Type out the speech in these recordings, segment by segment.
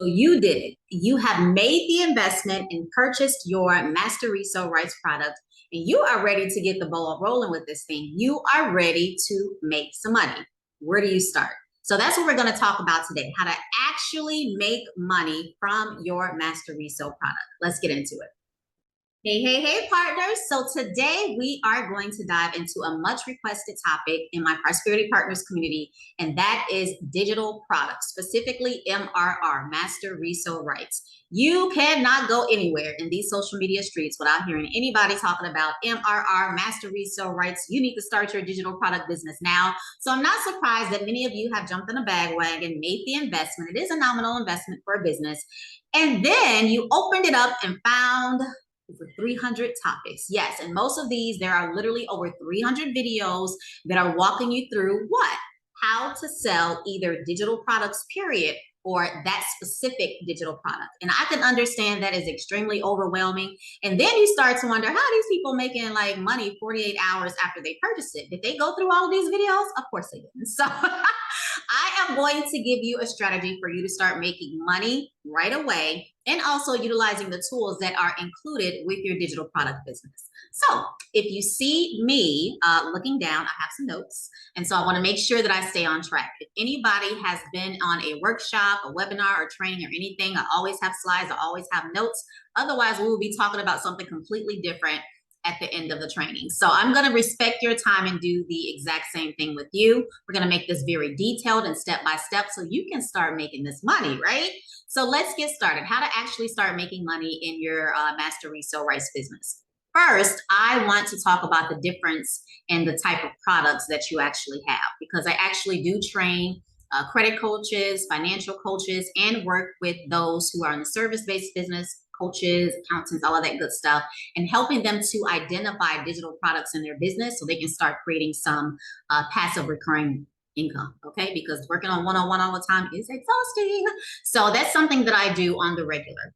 You did it. You have made the investment and purchased your Master Resell Rights product, and you are ready to get the ball rolling with this thing. You are ready to make some money. Where do you start? So that's what we're going to talk about today, how to actually make money from your Master Resell product. Let's get into it. Hey, partners. So today we are going to dive into a much requested topic in my Prosperity Partners community, and that is digital products, specifically MRR, Master Resell Rights. You cannot go anywhere in these social media streets without hearing anybody talking about MRR, Master Resell Rights. You need to start your digital product business now. So I'm not surprised that many of you have jumped on a bandwagon, made the investment. It is a nominal investment for a business. And then you opened it up and found over 300 topics. Yes, and most of these, there are literally over 300 videos that are walking you through what? How to sell either digital products, period, or that specific digital product. And I can understand that is extremely overwhelming. And then you start to wonder, how are these people making like money 48 hours after they purchased it? Did they go through all of these videos? Of course they didn't. So I am going to give you a strategy for you to start making money right away, and also utilizing the tools that are included with your digital product business. So if you see me looking down, I have some notes. And so I want to make sure that I stay on track. If anybody has been on a workshop, a webinar, or training, or anything, I always have slides, I always have notes. Otherwise, we will be talking about something completely different at the end of the training. So I'm going to respect your time and do the exact same thing with you. We're going to make this very detailed and step-by-step so you can start making this money, right? So let's get started. How to actually start making money in your Master Resell Rights business. First, I want to talk about the difference in the type of products that you actually have, because I actually do train credit coaches, financial coaches, and work with those who are in the service-based business, coaches, accountants, all of that good stuff, and helping them to identify digital products in their business so they can start creating some passive recurring income, okay? Because working on one-on-one all the time is exhausting. So that's something that I do on the regular.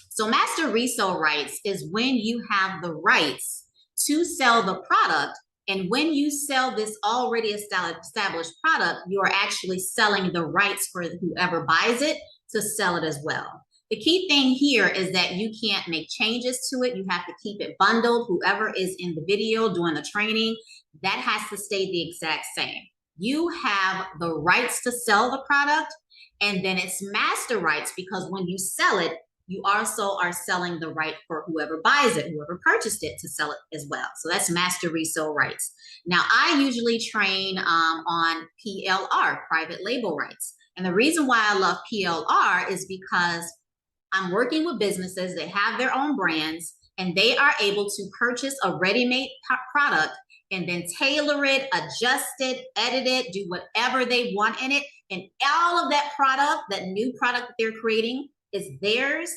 So Master Resell Rights is when you have the rights to sell the product. And when you sell this already established product, you are actually selling the rights for whoever buys it to sell it as well. The key thing here is that you can't make changes to it. You have to keep it bundled. Whoever is in the video doing the training, that has to stay the exact same. You have the rights to sell the product, and then it's master rights, because when you sell it, you also are selling the right for whoever buys it, whoever purchased it, to sell it as well. So that's Master Resell Rights. Now, I usually train on PLR, private label rights. And the reason why I love PLR is because I'm working with businesses that have their own brands, and they are able to purchase a ready-made product and then tailor it, adjust it, edit it, do whatever they want in it. And all of that product, that new product that they're creating, is theirs,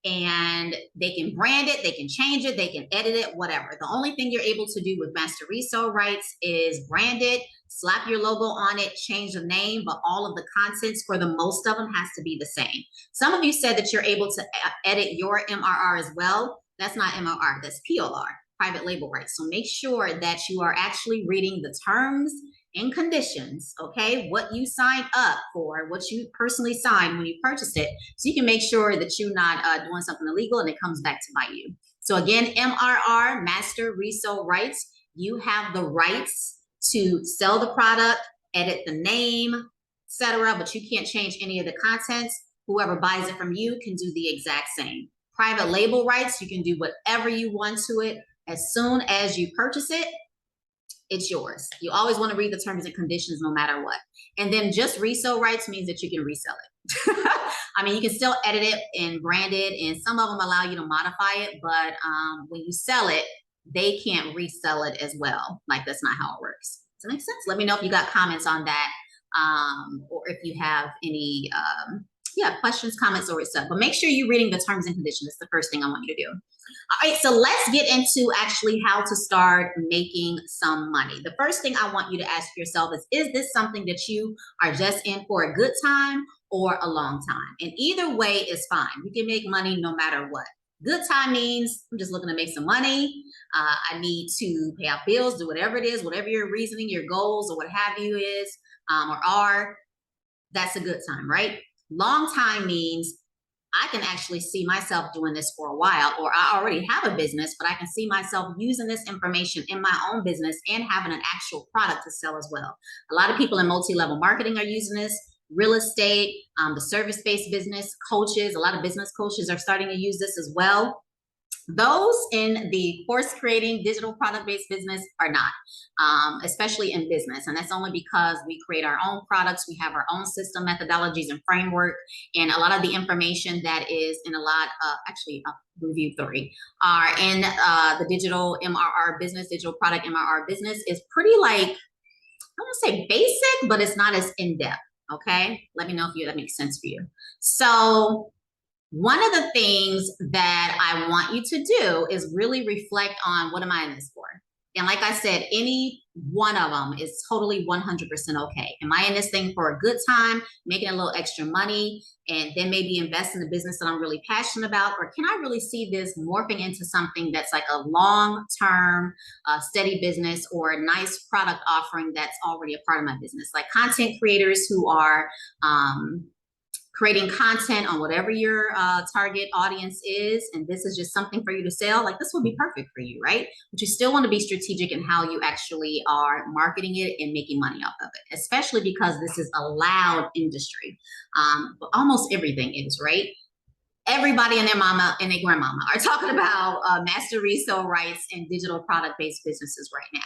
and they can brand it, they can change it, they can edit it, whatever. The only thing you're able to do with Master Resell Rights is brand it, slap your logo on it, change the name, but all of the contents for the most of them has to be the same. Some of you said that you're able to edit your MRR as well. That's not MRR, that's PLR, private label rights. So make sure that you are actually reading the terms and conditions, okay, what you signed up for, what you personally signed when you purchased it, so you can make sure that you're not doing something illegal and it comes back to bite you. So again, MRR, Master Resell Rights, you have the rights to sell the product, edit the name, etc., but you can't change any of the contents. Whoever buys it from you can do the exact same. Private label rights, you can do whatever you want to it. As soon as you purchase it, it's yours. You always want to read the terms and conditions no matter what. And then just resell rights means that you can resell it. I mean, you can still edit it and brand it, and some of them allow you to modify it, but when you sell it, they can't resell it as well. Like, that's not how it works. Does that make sense? Let me know if you got comments on that, or if you have any questions, comments, or stuff. But make sure you're reading the terms and conditions. That's the first thing I want you to do. All right, so let's get into actually how to start making some money. The first thing I want you to ask yourself is this something that you are just in for a good time or a long time? And either way is fine. You can make money no matter what. Good time means I'm just looking to make some money. I need to pay out bills, do whatever it is, whatever your reasoning, your goals, or what have you is, or are. That's a good time, right? Long time means I can actually see myself doing this for a while, or I already have a business, but I can see myself using this information in my own business and having an actual product to sell as well. A lot of people in multi-level marketing are using this. Real estate, the service-based business coaches, a lot of business coaches are starting to use this as well. Those in the course creating digital product-based business are not, especially in business. And that's only because we create our own products. We have our own system, methodologies, and framework. And a lot of the information that is in a lot, review 3, are in the digital MRR business, digital product MRR business is pretty like, I don't want to say basic, but it's not as in-depth. Okay. Let me know if that makes sense for you. So one of the things that I want you to do is really reflect on, what am I in this for? And like I said, any one of them is totally 100% okay. Am I in this thing for a good time, making a little extra money, and then maybe invest in the business that I'm really passionate about? Or can I really see this morphing into something that's like a long-term, steady business, or a nice product offering that's already a part of my business? Like content creators who are creating content on whatever your target audience is, and this is just something for you to sell, like this would be perfect for you, right? But you still want to be strategic in how you actually are marketing it and making money off of it, especially because this is a loud industry. But almost everything is, right? Everybody and their mama and their grandmama are talking about master resell rights and digital product-based businesses right now.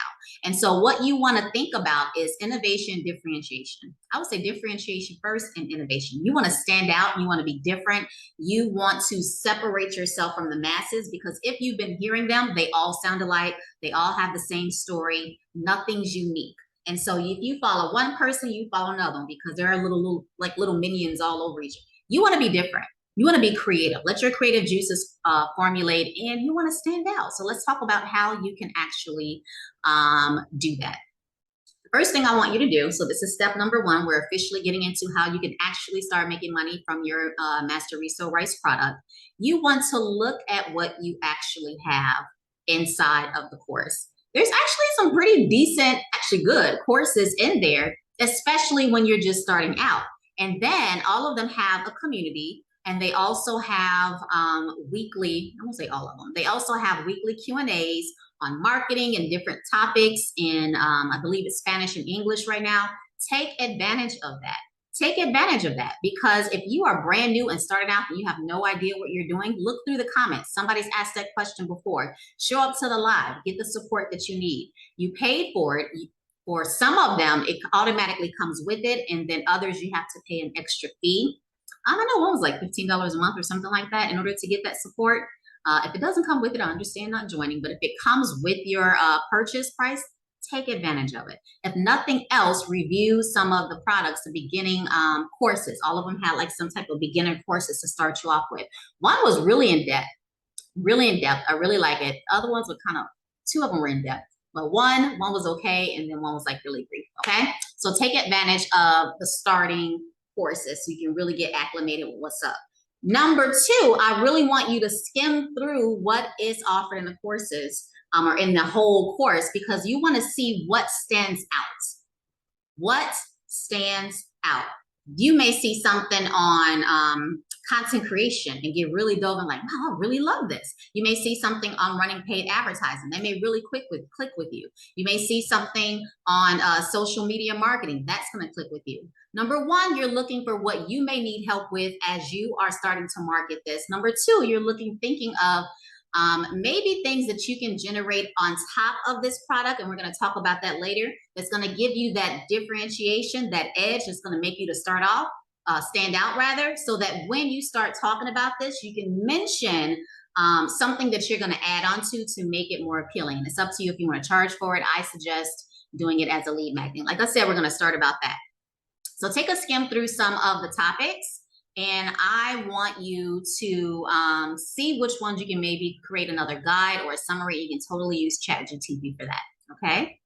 And so what you want to think about is innovation, differentiation. I would say differentiation first and innovation. You want to stand out. You want to be different. You want to separate yourself from the masses, because if you've been hearing them, they all sound alike. They all have the same story. Nothing's unique. And so if you follow one person, you follow another one, because there are little minions all over each other. You want to be different. You want to be creative. Let your creative juices formulate, and you want to stand out. So let's talk about how you can actually do that. First thing I want you to do, so this is step number 1, we're officially getting into how you can actually start making money from your Master Resell Rights product. You want to look at what you actually have inside of the course. There's actually some pretty decent, actually good courses in there, especially when you're just starting out. And then all of them have a community. And they also have weekly, I won't say all of them, they also have weekly Q&As on marketing and different topics in, I believe it's Spanish and English right now. Take advantage of that. Take advantage of that, because if you are brand new and starting out and you have no idea what you're doing, look through the comments. Somebody's asked that question before. Show up to the live, get the support that you need. You paid for it. For some of them, it automatically comes with it, and then others you have to pay an extra fee. I don't know, one was like $15 a month or something like that in order to get that support. If it doesn't come with it, I understand not joining, but if it comes with your purchase price, take advantage of it. If nothing else, review some of the products, the beginning courses. All of them had like some type of beginner courses to start you off with. One was really in depth, really in depth. I really like it. Other ones were kind of, 2 of them were in depth. But one was okay, and then one was like really brief, okay? So take advantage of the starting courses so you can really get acclimated with what's up. Number 2, I really want you to skim through what is offered in the courses or in the whole course, because you want to see what stands out. What stands out? You may see something on content creation and get really dove in, like, wow, I really love this. You may see something on running paid advertising. They may really click with you. You may see something on social media marketing. That's going to click with you. Number 1, you're looking for what you may need help with as you are starting to market this. Number 2, you're thinking of maybe things that you can generate on top of this product, and we're going to talk about that later. That's going to give you that differentiation, that edge that's going to make you to start off, stand out rather, so that when you start talking about this, you can mention something that you're going to add on to make it more appealing. It's up to you if you want to charge for it. I suggest doing it as a lead magnet. Like I said, we're going to start about that. So take a skim through some of the topics, and I want you to see which ones you can maybe create another guide or a summary. You can totally use ChatGPT for that, okay?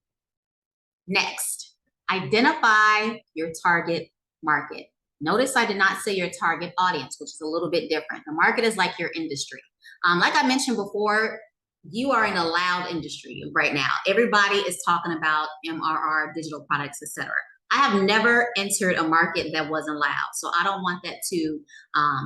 Next, identify your target market. Notice I did not say your target audience, which is a little bit different. The market is like your industry. Like I mentioned before, you are in a loud industry right now. Everybody is talking about MRR, digital products, etc. I have never entered a market that wasn't loud. So I don't want that to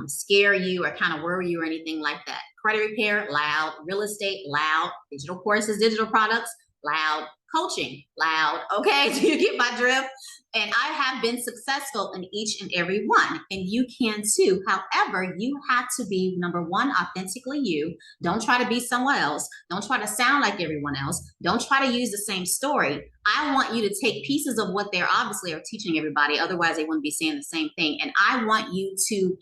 scare you or kind of worry you or anything like that. Credit repair, loud. Real estate, loud. Digital courses, digital products, loud. Coaching, loud. Okay, do you get my drift? And I have been successful in each and every one, and you can too. However, you have to be, number one, authentically you. Don't try to be someone else. Don't try to sound like everyone else. Don't try to use the same story. I want you to take pieces of what they're obviously are teaching everybody. Otherwise, they wouldn't be saying the same thing. And I want you to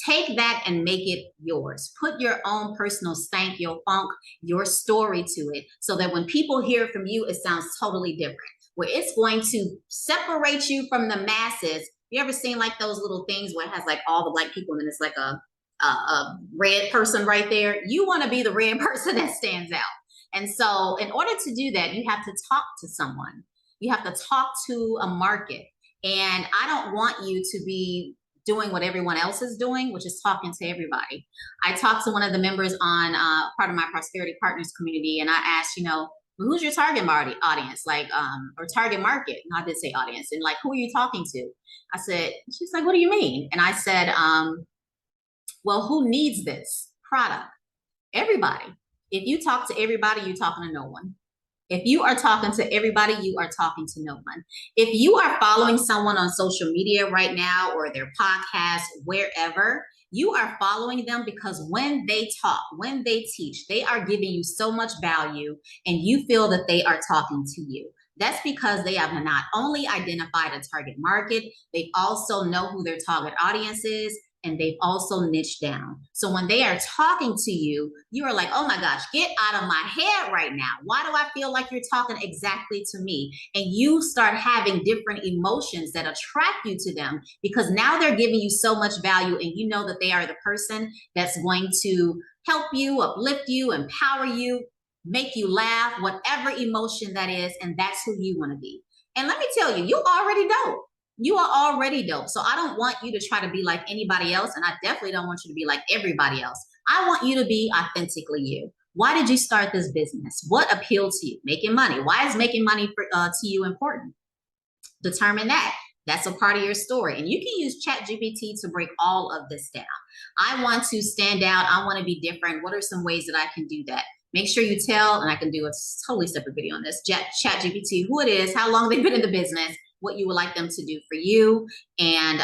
take that and make it yours. Put your own personal stank, your funk, your story to it, so that when people hear from you, it sounds totally different, where it's going to separate you from the masses. You ever seen like those little things where it has like all the black people and then it's like a red person right there? You want to be the red person that stands out. And so in order to do that, you have to talk to someone. You have to talk to a market. And I don't want you to be doing what everyone else is doing, which is talking to everybody. I talked to one of the members on part of my Prosperity Partners community, and I asked, who's your target audience, like, or target market? And I did say audience, and like, who are you talking to? I said, she's like, what do you mean? And I said, well, who needs this product? Everybody. If you talk to everybody, you're talking to no one. If you are talking to everybody, you are talking to no one. If you are following someone on social media right now or their podcast, wherever, you are following them because when they talk, when they teach, they are giving you so much value and you feel that they are talking to you. That's because they have not only identified a target market, they also know who their target audience is, and they've also niched down. So when they are talking to you, you are like, oh my gosh, get out of my head right now. Why do I feel like you're talking exactly to me? And you start having different emotions that attract you to them because now they're giving you so much value and you know that they are the person that's going to help you, uplift you, empower you, make you laugh, whatever emotion that is, and that's who you want to be. And let me tell you, you already know. You are already dope. So I don't want you to try to be like anybody else. And I definitely don't want you to be like everybody else. I want you to be authentically you. Why did you start this business? What appealed to you? Making money. Why is making money to you important? Determine that. That's a part of your story. And you can use ChatGPT to break all of this down. I want to stand out. I want to be different. What are some ways that I can do that? Make sure you tell, and I can do a totally separate video on this, ChatGPT, who it is, how long they've been in the business, what you would like them to do for you, and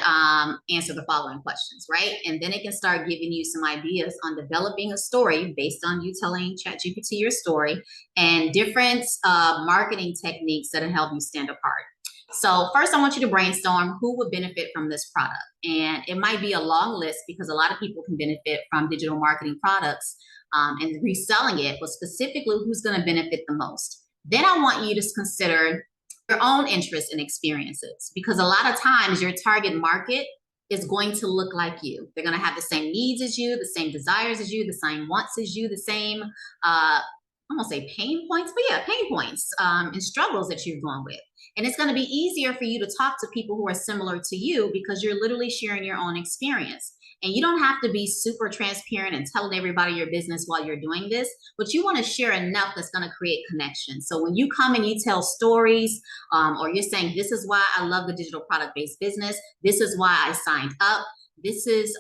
answer the following questions, right? And then it can start giving you some ideas on developing a story based on you telling ChatGPT your story and different marketing techniques that'll help you stand apart. So first, I want you to brainstorm who would benefit from this product. And it might be a long list because a lot of people can benefit from digital marketing products and reselling it, but specifically who's going to benefit the most. Then I want you to consider your own interests and experiences, because a lot of times your target market is going to look like you. They're going to have the same needs as you, the same desires as you, the same wants as you, the same, I'm gonna say pain points, but yeah, pain points and struggles that you're going with. And it's going to be easier for you to talk to people who are similar to you because you're literally sharing your own experience. And you don't have to be super transparent and telling everybody your business while you're doing this, but you want to share enough that's going to create connection. So when you come and you tell stories, or you're saying, this is why I love the digital product-based business, this is why I signed up, this is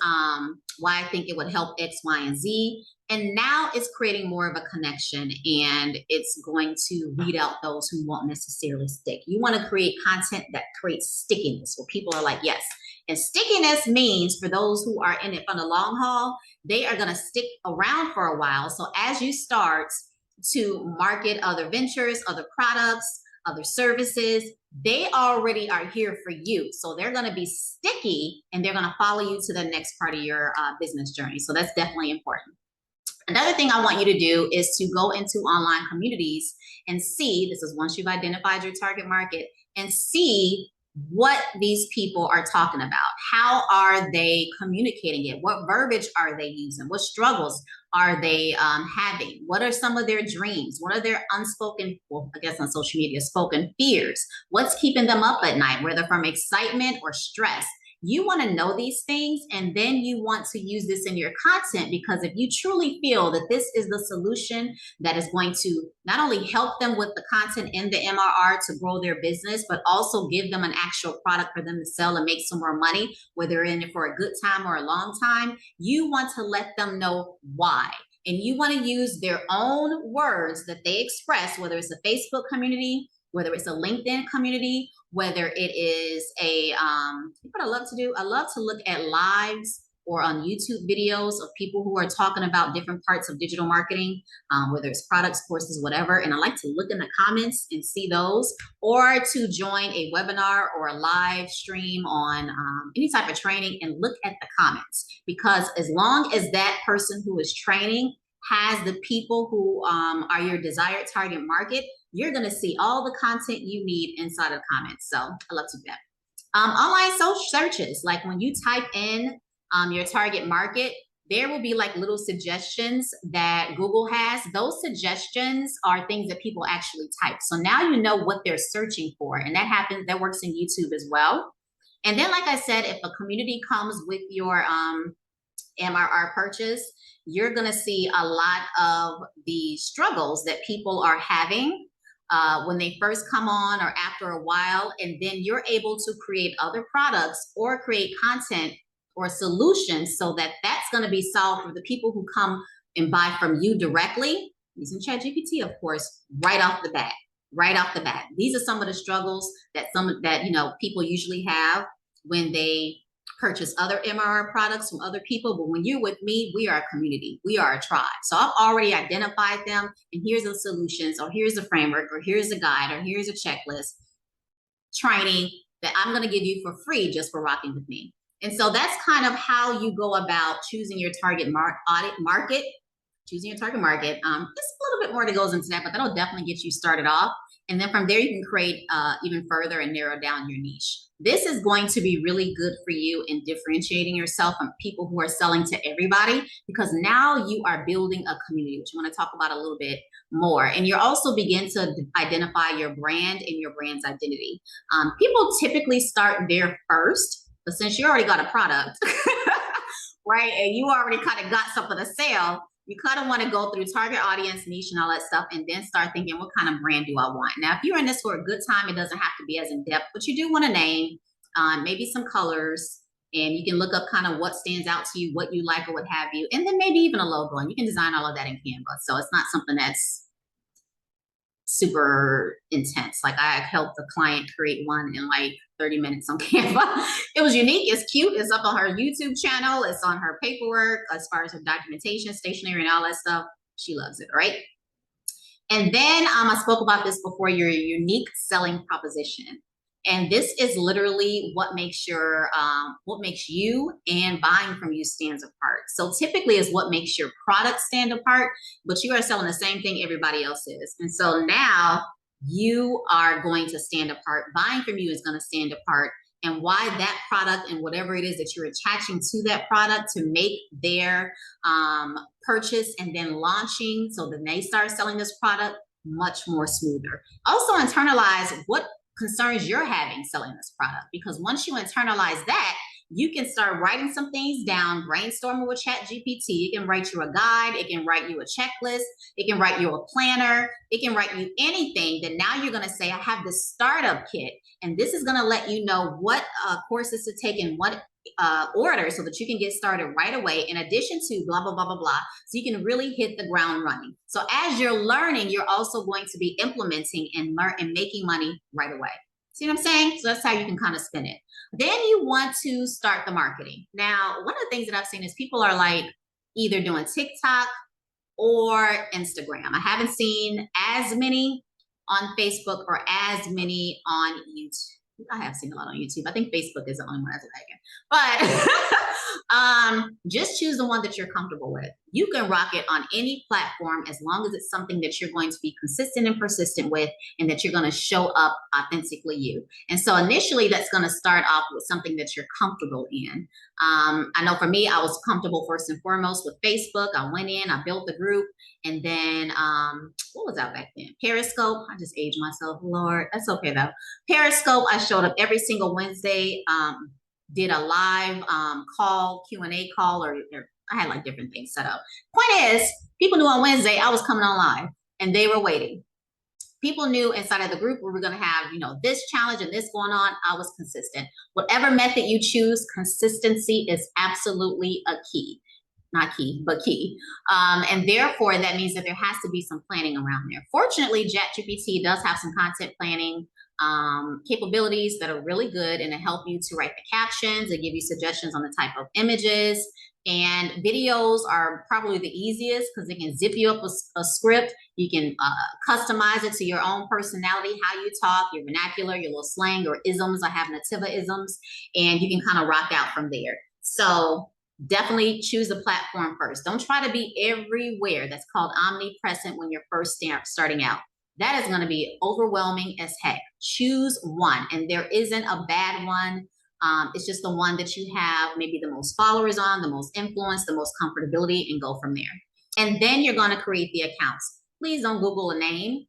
why I think it would help X, Y, and Z. And now it's creating more of a connection, and it's going to weed out those who won't necessarily stick. You want to create content that creates stickiness, where people are like, yes. And stickiness means for those who are in it for the long haul, they are going to stick around for a while. So as you start to market other ventures, other products, other services, they already are here for you. So they're going to be sticky and they're going to follow you to the next part of your business journey. So that's definitely important. Another thing I want you to do is to go into online communities and see, this is once you've identified your target market, and see what these people are talking about. How are they communicating it? What verbiage are they using? What struggles are they having? What are some of their dreams? What are their unspoken, well, I guess on social media, spoken fears? What's keeping them up at night, whether from excitement or stress? You want to know these things, and then you want to use this in your content, because if you truly feel that this is the solution that is going to not only help them with the content in the MRR to grow their business, but also give them an actual product for them to sell and make some more money, whether they're in it for a good time or a long time, you want to let them know why. And you want to use their own words that they express, whether it's a Facebook community, whether it's a LinkedIn community, whether it is what I love to do, I love to look at lives or on YouTube videos of people who are talking about different parts of digital marketing, whether it's products, courses, whatever. And I like to look in the comments and see those, or to join a webinar or a live stream on any type of training and look at the comments. Because as long as that person who is training has the people who are your desired target market, you're going to see all the content you need inside of the comments. So I love to do that. Online social searches, like when you type in your target market, there will be like little suggestions that Google has. Those suggestions are things that people actually type. So now you know what they're searching for, and that works in YouTube as well. And then, like I said, if a community comes with your MRR purchase, you're going to see a lot of the struggles that people are having when they first come on or after a while. And then you're able to create other products or create content or solutions so that that's going to be solved for the people who come and buy from you directly, using ChatGPT, of course, right off the bat. Right off the bat. These are some of the struggles that people usually have when they purchase other MRR products from other people. But when you're with me, we are a community. We are a tribe. So I've already identified them, and here's the solutions, or here's a framework, or here's a guide, or here's a checklist training that I'm going to give you for free just for rocking with me. And so that's kind of how you go about choosing your target market. Choosing your target market. There's a little bit more that goes into that, but that'll definitely get you started off. And then from there, you can create even further and narrow down your niche. This is going to be really good for you in differentiating yourself from people who are selling to everybody, because now you are building a community, which I want to talk about a little bit more. And you're also begin to identify your brand and your brand's identity. People typically start there first, but since you already got a product, right, and you already kind of got something to sell, you kind of want to go through target audience, niche, and all that stuff, and then start thinking, what kind of brand do I want? Now, if you're in this for a good time, it doesn't have to be as in-depth, but you do want a name, maybe some colors, and you can look up kind of what stands out to you, what you like, or what have you, and then maybe even a logo, and you can design all of that in Canva. So it's not something that's super intense. Like I helped a client create one in like 30 minutes on Canva. It was unique. It's cute. It's up on her YouTube channel. It's on her paperwork as far as her documentation, stationery, and all that stuff. She loves it, right? And then I spoke about this before, your unique selling proposition. And this is literally what makes you and buying from you stands apart. So typically is what makes your product stand apart, but you are selling the same thing everybody else is. And so now you are going to stand apart. Buying from you is going to stand apart. And why that product and whatever it is that you're attaching to that product to make their purchase and then launching, so then they start selling this product much more smoother. Also internalize what concerns you're having selling this product, because once you internalize that, you can start writing some things down, brainstorming with ChatGPT. It can write you a guide. It can write you a checklist. It can write you a planner. It can write you anything that now you're going to say, I have this startup kit, and this is going to let you know what courses to take in what order, so that you can get started right away, in addition to blah, blah, blah, blah, blah. So you can really hit the ground running. So as you're learning, you're also going to be implementing and making money right away. See what I'm saying? So that's how you can kind of spin it. Then you want to start the marketing. Now, one of the things that I've seen is people are like either doing TikTok or Instagram. I haven't seen as many on Facebook or as many on YouTube. I have seen a lot on YouTube. I think Facebook is the only one that's lagging. But just choose the one that you're comfortable with. You can rock it on any platform as long as it's something that you're going to be consistent and persistent with, and that you're going to show up authentically you. And so initially that's going to start off with something that you're comfortable in. I know for me, I was comfortable first and foremost with Facebook. I went in, I built the group, and then what was out back then? Periscope. I just aged myself, Lord. That's okay though. Periscope, I showed up every single Wednesday. did a live call, Q&A call, or I had like different things set up. Point is, people knew on Wednesday I was coming on live and they were waiting. People knew inside of the group we were going to have, this challenge and this going on. I was consistent. Whatever method you choose, consistency is absolutely a key. Not key, but key. And therefore, that means that there has to be some planning around there. Fortunately, ChatGPT does have some content planning capabilities that are really good, and it help you to write the captions and give you suggestions on the type of images. And videos are probably the easiest because it can zip you up a script. You can customize it to your own personality, how you talk, your vernacular, your little slang or isms. I have Netiva isms, and you can kind of rock out from there. So definitely choose a platform first. Don't try to be everywhere. That's called omnipresent when you're first starting out. That is going to be overwhelming as heck. Choose one, and there isn't a bad one. It's just the one that you have maybe the most followers on, the most influence, the most comfortability, and go from there. And then you're going to create the accounts. Please don't Google a name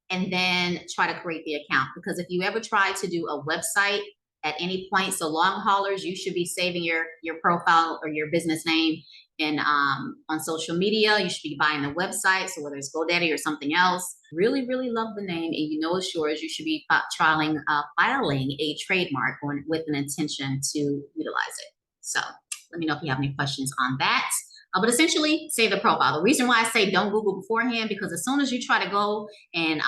and then try to create the account, because if you ever try to do a website at any point, so long haulers, you should be saving your profile or your business name and on social media. You should be buying the website, so whether it's GoDaddy or something else. Really, really love the name, and you know it's yours. You should be filing a trademark with an intention to utilize it. So let me know if you have any questions on that. But essentially, save the profile. The reason why I say don't Google beforehand, because as soon as you try to go and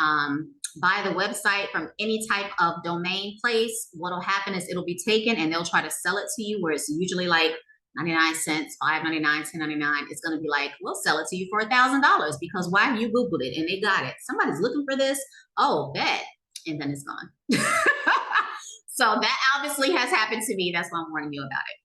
buy the website from any type of domain place, what'll happen is it'll be taken and they'll try to sell it to you, where it's usually like 99 cents, $5.99, $10.99. It's going to be like, we'll sell it to you for $1,000 because why? You Googled it and they got it. Somebody's looking for this. Oh, bet. And then it's gone. So that obviously has happened to me. That's why I'm warning you about it.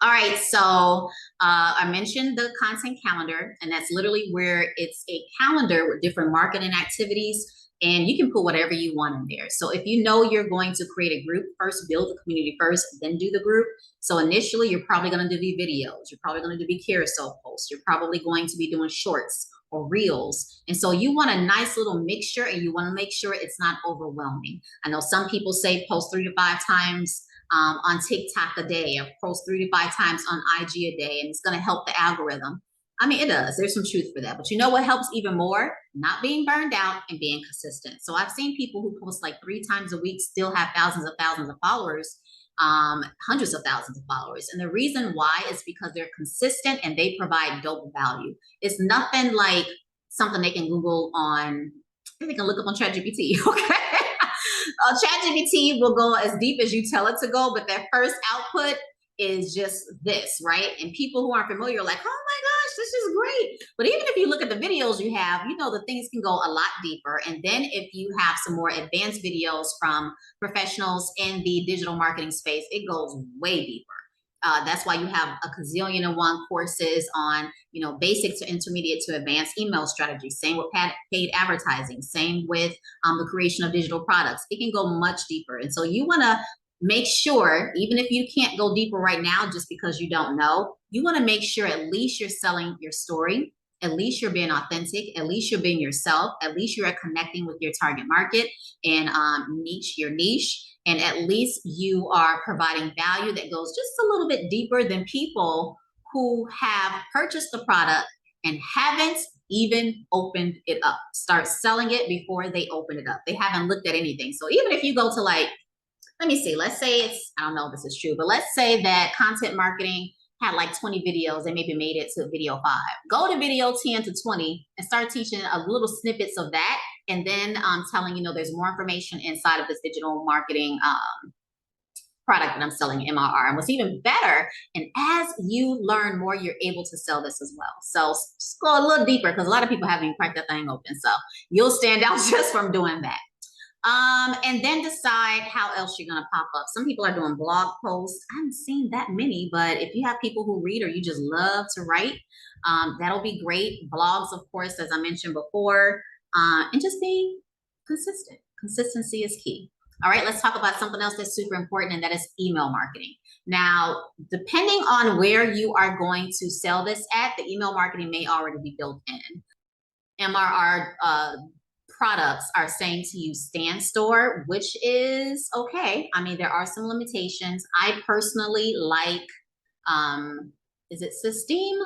All right, so I mentioned the content calendar, and that's literally where it's a calendar with different marketing activities, and you can put whatever you want in there. So if you know you're going to create a group first, build the community first, then do the group. So initially, you're probably going to do videos. You're probably going to do carousel posts. You're probably going to be doing shorts or reels. And so you want a nice little mixture, and you want to make sure it's not overwhelming. I know some people say post 3 to 5 times on TikTok a day, or post 3 to 5 times on IG a day, and it's going to help the algorithm. I mean, it does. There's some truth for that. But you know what helps even more? Not being burned out and being consistent. So I've seen people who post like 3 times a week still have thousands of followers, hundreds of thousands of followers. And the reason why is because they're consistent and they provide dope value. It's nothing like something they can Google on, they can look up on ChatGPT, okay? ChatGPT will go as deep as you tell it to go, but that first output is just this, right? And people who aren't familiar are like, oh my gosh, this is great. But even if you look at the videos you have, you know, the things can go a lot deeper. And then if you have some more advanced videos from professionals in the digital marketing space, it goes way deeper. That's why you have a gazillion and one courses on, you know, basic to intermediate to advanced email strategy. Same with paid advertising. Same with the creation of digital products. It can go much deeper. And so you want to make sure, even if you can't go deeper right now just because you don't know, you want to make sure at least you're selling your story. At least you're being authentic. At least you're being yourself. At least you're connecting with your target market and your niche. And at least you are providing value that goes just a little bit deeper than people who have purchased the product and haven't even opened it up. Start selling it before they open it up. They haven't looked at anything. So even if you go to like, let me see, let's say it's, I don't know if this is true, but let's say that content marketing had like 20 videos, they maybe made it to video 5. Go to video 10 to 20 and start teaching a little snippets of that. And then telling, you know, there's more information inside of this digital marketing product that I'm selling, MRR. And what's even better, and as you learn more, you're able to sell this as well. So just go a little deeper, because a lot of people haven't even cracked that thing open. So you'll stand out just from doing that. And then decide how else you're going to pop up. Some people are doing blog posts. I haven't seen that many, but if you have people who read or you just love to write, that'll be great. Blogs, of course, as I mentioned before, and just being consistent. Consistency is key. All right, let's talk about something else that's super important, and that is email marketing. Now, depending on where you are going to sell this at, the email marketing may already be built in. MRR products are saying to use stand store, which is okay. I mean, there are some limitations. I personally like, is it System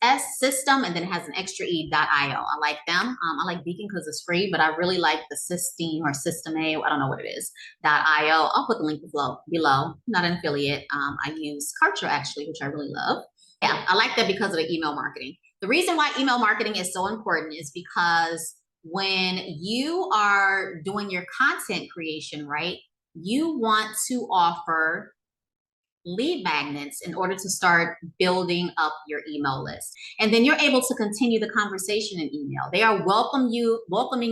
S System, and then it has an extra E.io. I like them. I like Beacon because it's free, but I really like the System or System A, I don't know what it is, .io. I'll put the link below. Not an affiliate. I use Kartra actually, which I really love. Yeah, I like that because of the email marketing. The reason why email marketing is so important is because when you are doing your content creation, right, you want to offer lead magnets in order to start building up your email list. And then you're able to continue the conversation in email. They are welcoming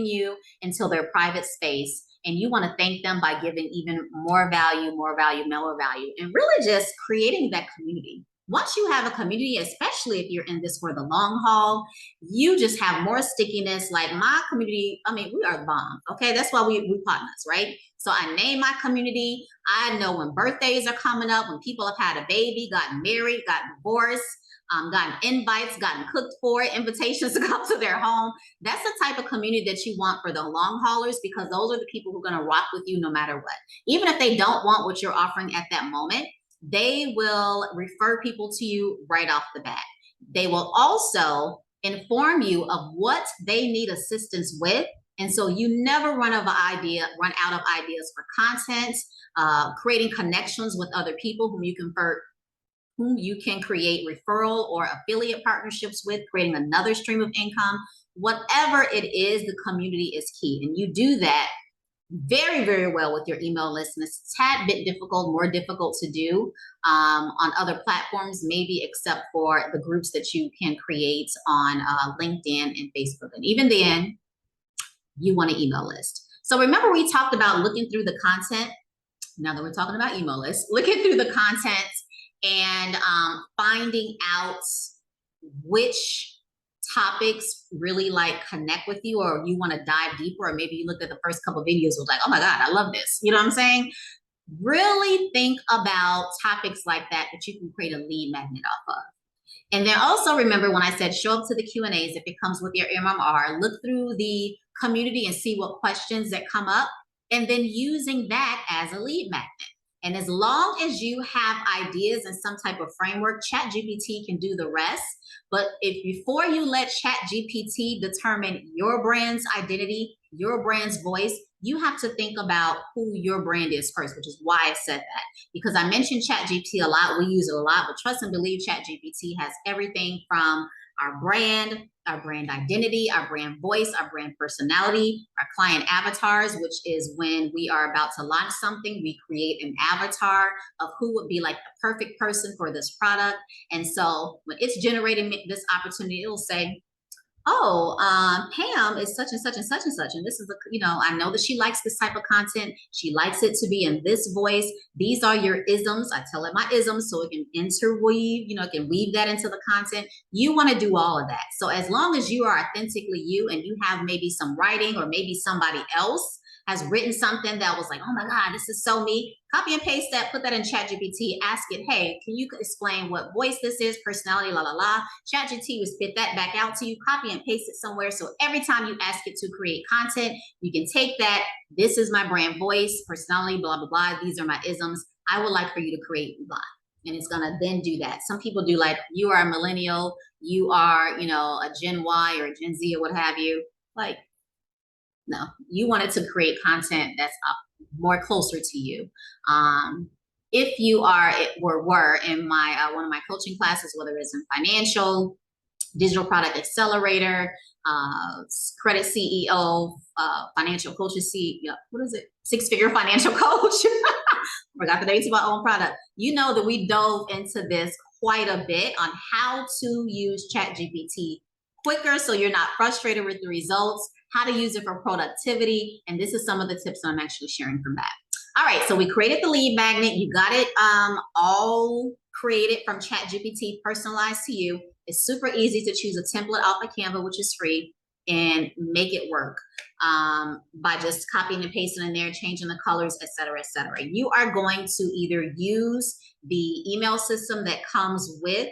you into their private space. And you want to thank them by giving even more value, more value, and really just creating that community. Once you have a community, especially if you're in this for the long haul, you just have more stickiness. Like my community, I mean, we are bomb. Okay, that's why we partners, right? So I name my community. I know when birthdays are coming up, when people have had a baby, gotten married, gotten divorced, gotten invites, gotten cooked for, invitations to come to their home. That's the type of community that you want for the long haulers, because those are the people who are going to rock with you no matter what. Even if they don't want what you're offering at that moment, they will refer people to you right off the bat. They will also inform you of what they need assistance with. And so you never run out of ideas for content, creating connections with other people whom you can create referral or affiliate partnerships with, creating another stream of income. Whatever it is, the community is key. And you do that very, very well with your email list. And it's a tad bit difficult, more difficult to do on other platforms, maybe except for the groups that you can create on LinkedIn and Facebook. And even then, you want an email list. So remember, we talked about looking through the content. Now that we're talking about email lists, looking through the content and finding out which topics really like connect with you, or you want to dive deeper, or maybe you looked at the first couple of videos was like, oh my God, I love this. You know what I'm saying? Really think about topics like that you can create a lead magnet off of. And then also remember when I said show up to the Q&As, if it comes with your MRR, look through the community and see what questions that come up, and then using that as a lead magnet. And as long as you have ideas and some type of framework, ChatGPT can do the rest. But if before you let ChatGPT determine your brand's identity, your brand's voice, you have to think about who your brand is first, which is why I said that. Because I mentioned ChatGPT a lot, we use it a lot, but trust and believe ChatGPT has everything from our brand identity, our brand voice, our brand personality, our client avatars, which is when we are about to launch something, we create an avatar of who would be like the perfect person for this product. And so when it's generating this opportunity, it'll say, oh, Pam is such and such and such and such. And this is, I know that she likes this type of content. She likes it to be in this voice. These are your isms. I tell it my isms so it can interweave, it can weave that into the content. You want to do all of that. So as long as you are authentically you, and you have maybe some writing, or maybe somebody else has written something that was like, oh my God, this is so me. Copy and paste that, put that in ChatGPT, ask it, hey, can you explain what voice this is, personality, la, la, la. ChatGPT will spit that back out to you, copy and paste it somewhere. So every time you ask it to create content, you can take that, this is my brand voice, personality, blah, blah, blah. These are my isms. I would like for you to create blah. And it's gonna then do that. Some people do like, you are a millennial, you are, a Gen Y or a Gen Z or what have you. Like, no, you wanted to create content that's more closer to you. If you were in my one of my coaching classes, whether it's in financial, digital product accelerator, credit CEO, financial coaches, what is it? Six-figure financial coach. Forgot the name of my own product. You know that we dove into this quite a bit on how to use ChatGPT quicker so you're not frustrated with the results, how to use it for productivity. And this is some of the tips I'm actually sharing from that. All right, so we created the lead magnet. You got it all created from ChatGPT, personalized to you. It's super easy to choose a template off of Canva, which is free, and make it work by just copying and pasting in there, changing the colors, et cetera, et cetera. You are going to either use the email system that comes with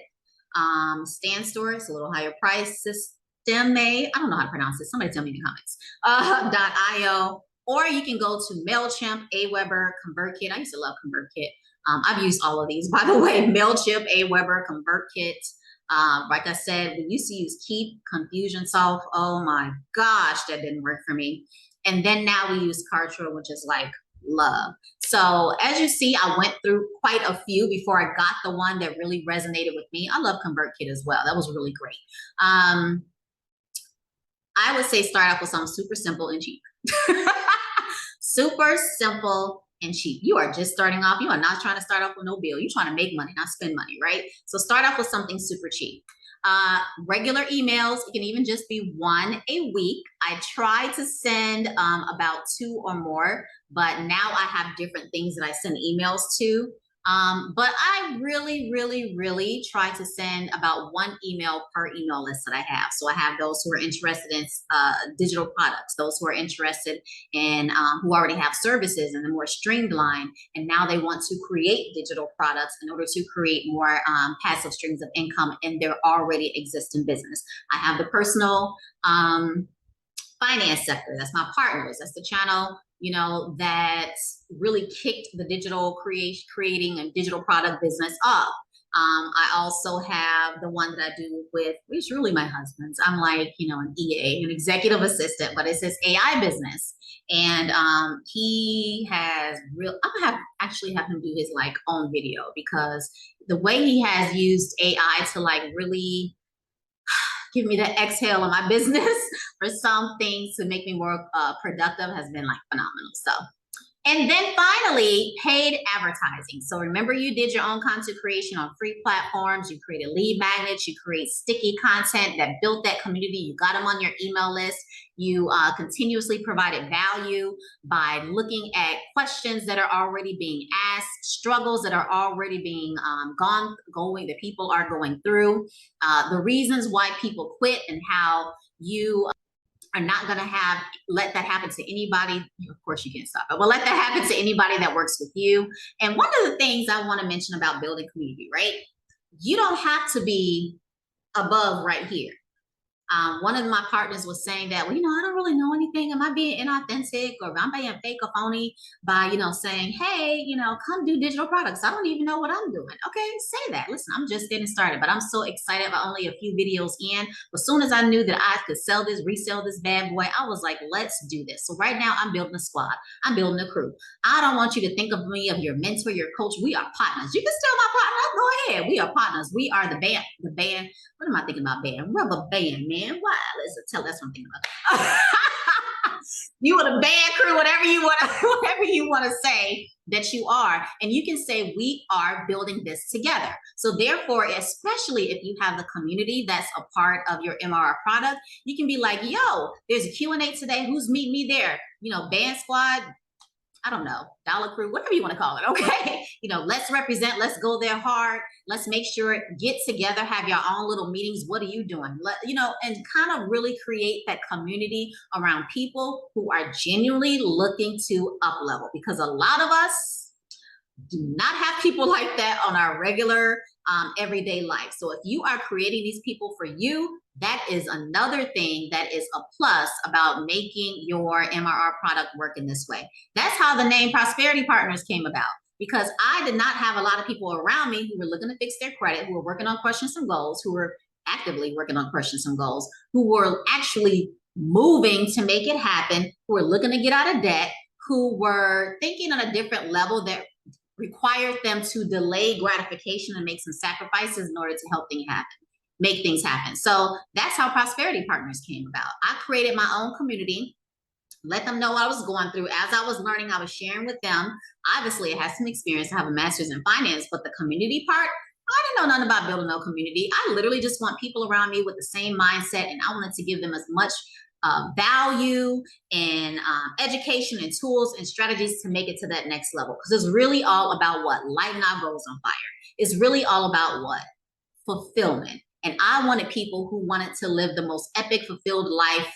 Stand Store. It's a little higher price I don't know how to pronounce it. Somebody tell me in the comments. .io, or you can go to MailChimp, Aweber, ConvertKit. I used to love ConvertKit. I've used all of these, by the way. MailChimp, Aweber, ConvertKit. Like I said, we used to use Keep, Confusionsoft. Oh my gosh, that didn't work for me. And then now we use Kartra, which is like love. So as you see, I went through quite a few before I got the one that really resonated with me. I love ConvertKit as well. That was really great. I would say start off with something super simple and cheap. Super simple and cheap. You are just starting off. You are not trying to start off with no bill. You're trying to make money, not spend money, right? So start off with something super cheap. Regular emails, it can even just be one a week. I try to send about 2 or more, but now I have different things that I send emails to. But I really try to send about 1 email per email list that I have. So I have those who are interested in digital products, those who are interested in who already have services and they're more streamlined, and now they want to create digital products in order to create more passive streams of income in their already existing business. I have the personal finance sector. That's my partners. That's the channel, you know, that really kicked the digital creating a digital product business off. I also have the one that I do with, which is really my husband's. I'm like, you know, an EA, an executive assistant, but it's his AI business. And he has actually have him do his like own video, because the way he has used AI to like really give me that exhale in my business for some things to make me more productive has been like phenomenal. So, and then finally, paid advertising. So remember, you did your own content creation on free platforms. You created lead magnets. You create sticky content that built that community. You got them on your email list. You continuously provided value by looking at questions that are already being asked, struggles that are already being that people are going through, the reasons why people quit, and how you are not going to let that happen to anybody. Of course, you can't stop it. Well, let that happen to anybody that works with you. And one of the things I want to mention about building community, right? You don't have to be above right here. One of my partners was saying that, well, you know, I don't really know anything. Am I being inauthentic, or am I being fake or phony by, you know, saying, hey, you know, come do digital products. I don't even know what I'm doing. Okay, say that. Listen, I'm just getting started, but I'm so excited about only a few videos in. As soon as I knew that I could resell this bad boy, I was like, let's do this. So right now I'm building a squad. I'm building a crew. I don't want you to think of me, of your mentor, your coach. We are partners. You can still my partner. Go ahead. We are partners. We are the band. What am I thinking about band? Rubber band, man. Why? That's one thing about. You are the band crew, whatever you want to say that you are, and you can say we are building this together. So therefore, especially if you have the community that's a part of your MRR product, you can be like, yo, there's a Q&A today. Who's meet me there? You know, band squad. I don't know, dollar crew, whatever you want to call it, okay? You know, let's represent, let's go there hard. Let's make sure, get together, have your own little meetings. What are you doing? You know, and kind of really create that community around people who are genuinely looking to up level, because a lot of us do not have people like that on our regular everyday life. So if you are creating these people for you, that is another thing that is a plus about making your MRR product work in this way. That's how the name Prosperity Partners came about, because I did not have a lot of people around me who were looking to fix their credit, who were working on crushing some goals, who were actively working on crushing some goals, who were actually moving to make it happen, who were looking to get out of debt, who were thinking on a different level that required them to delay gratification and make some sacrifices in order to help things happen. Make things happen. So that's how Prosperity Partners came about. I created my own community, let them know what I was going through. As I was learning, I was sharing with them. Obviously, I had some experience. I have a master's in finance, but the community part, I didn't know nothing about building no community. I literally just want people around me with the same mindset, and I wanted to give them as much value and education and tools and strategies to make it to that next level. Because it's really all about what? Lighting our goals on fire. It's really all about what? Fulfillment. And I wanted people who wanted to live the most epic, fulfilled life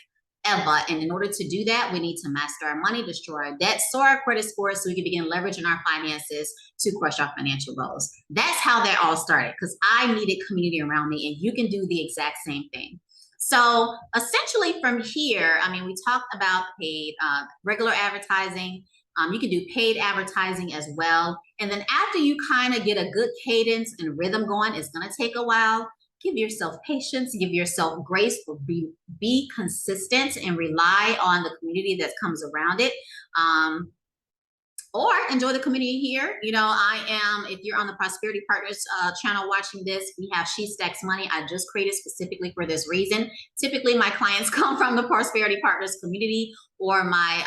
ever. And in order to do that, we need to master our money, destroy our debt, soar our credit scores so we can begin leveraging our finances to crush our financial goals. That's how that all started, because I needed community around me, and you can do the exact same thing. So essentially from here, I mean, we talked about paid, regular advertising. You can do paid advertising as well. And then after you kind of get a good cadence and rhythm going, it's going to take a while. Give yourself patience, give yourself grace, be consistent and rely on the community that comes around it. Or enjoy the community here. You know, if you're on the Prosperity Partners channel watching this, we have She Stacks Money. I just created specifically for this reason. Typically, my clients come from the Prosperity Partners community or my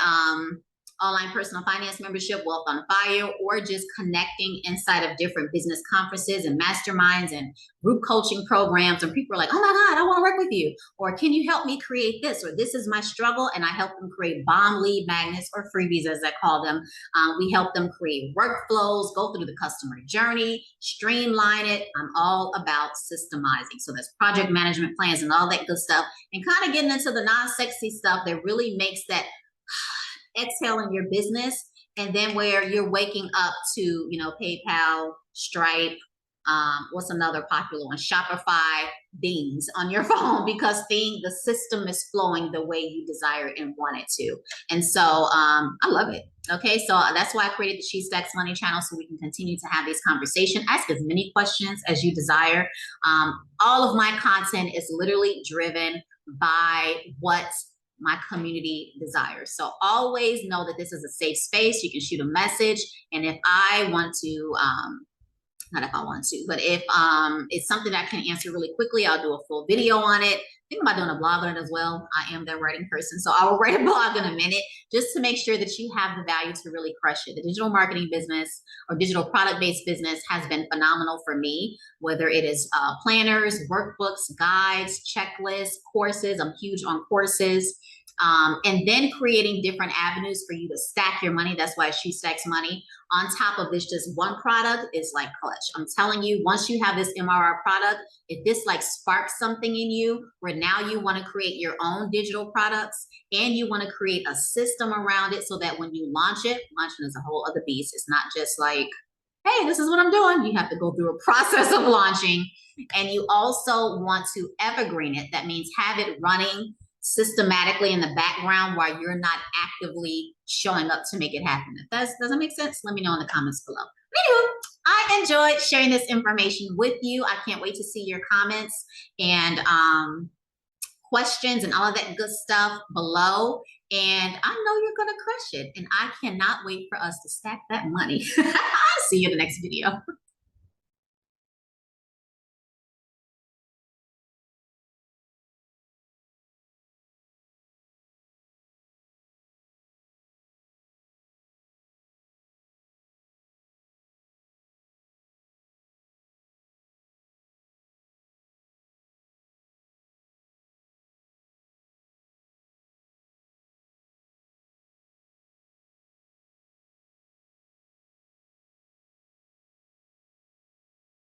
online personal finance membership, Wealth on Fire, or just connecting inside of different business conferences and masterminds and group coaching programs. And people are like, oh my God, I want to work with you. Or can you help me create this? Or this is my struggle. And I help them create bomb lead magnets or freebies, as I call them. We help them create workflows, go through the customer journey, streamline it. I'm all about systemizing. So there's project management plans and all that good stuff, and kind of getting into the non-sexy stuff that really makes that exhale in your business, and then where you're waking up to, you know, PayPal, Stripe, what's another popular one? Shopify, things on your phone, because the system is flowing the way you desire it and want it to. And so I love it. Okay, so that's why I created the She Stacks Money channel, so we can continue to have these conversations. Ask as many questions as you desire. All of my content is literally driven by what my community desires. So always know that this is a safe space. You can shoot a message. And if I want to, not if I want to, but if it's something that I can answer really quickly, I'll do a full video on it. Think about doing a blog on it as well. I am that writing person, so I will write a blog in a minute, just to make sure that you have the value to really crush it. The digital marketing business or digital product-based business has been phenomenal for me, whether it is planners, workbooks, guides, checklists, courses. I'm huge on courses. And then creating different avenues for you to stack your money. That's why She Stacks Money. On top of this, just one product is like clutch. I'm telling you, once you have this MRR product, if this like sparks something in you where now you want to create your own digital products and you want to create a system around it so that when you launch it, launching is a whole other beast. It's not just like, hey, this is what I'm doing. You have to go through a process of launching, and you also want to evergreen it. That means have it running systematically in the background while you're not actively showing up to make it happen. If that doesn't make sense, let me know in the comments below. Anywho, I enjoyed sharing this information with you. I can't wait to see your comments and questions and all of that good stuff below. And I know you're going to crush it. And I cannot wait for us to stack that money. See you in the next video.